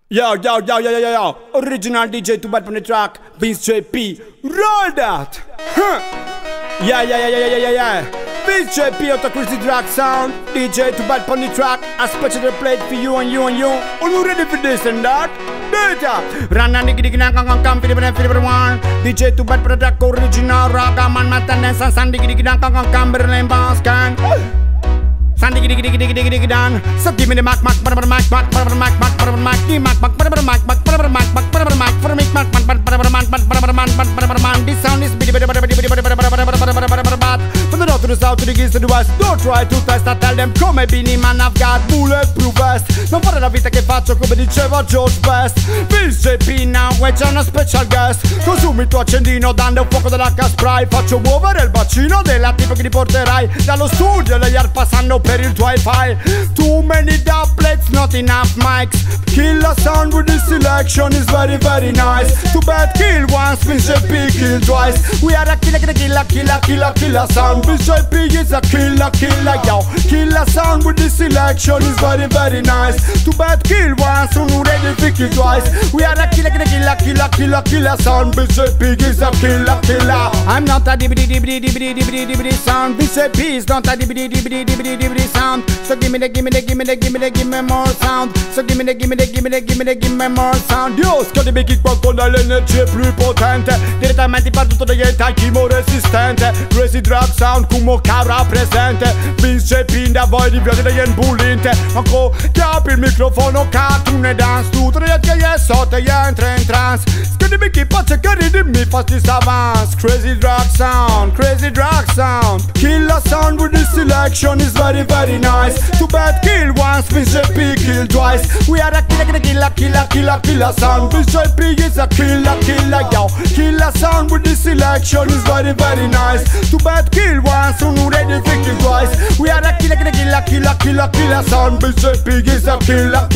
Yo. Original DJ Too Bad from the track. Vince JP. Roll that. Huh. Yeah. Vince JP out of Crazy Drag Sound. DJ Too Bad from the track. A special played for you and you. Are you ready for this and that? Data. Rana nigga come for everyone. DJ Too Bad from the track. Original rock. Man, maintenance and Sandy come Berlin boss can. Sandy dan. So give me the mic, for the mic, this sound is from the north to the south to the east to the west. Don't try to test, I tell them come e bini man, I've got bulletproof vest. Non fare la vita che faccio come diceva George Best. Vince JP now e c'è una special guest. Consumi il tuo accendino dando fuoco della spray. Faccio muovere il bacino della tipo che ti porterai dallo studio. Le yard passano per il tuo wifi. Too many doublets, not enough mics. Kill a sound with this selection is very nice. Too bad kill once, Vince JP kill twice. We are a killer sound. Vince JP is a killer, yo. Kill a sound with this selection is very nice. Too bad kill once, soon ready to kill twice. We are a killer sound. Vince JP is a killer. I'm not a dibidi sound. Vince JP is not a dibidi sound. So give me more sound. So give me more sound. Io scotimi kick con l'energia più potente. Direttamente partito dagli chimo resistente. Crazy Drag Sound come cara presente. Vince JP da voi di viaggi dagli bullinte. Manco capi il microfono cartoon e dance. Tutto le che è sotto e entra in trance. Scotimi kick faccia che di me fasti savance. Crazy Drag Sound. Kill a sound with this selection is very nice. Too bad kill once, Vince JP kill twice. We are a killer sound. Vince JP is a killer, yo. Kill a sound with this selection is very nice. Too bad kill once, soon ready to kill twice. We are a killer sound. Vince JP is a killer.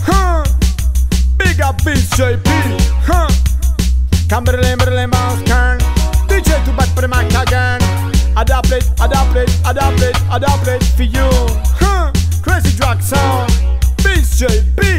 Huh. Big up Vince JP. Huh. Berlin mouse can. DJ Too Bad for the mic again. Adapt it for you. Huh. Crazy Drag Sound. Vince JP.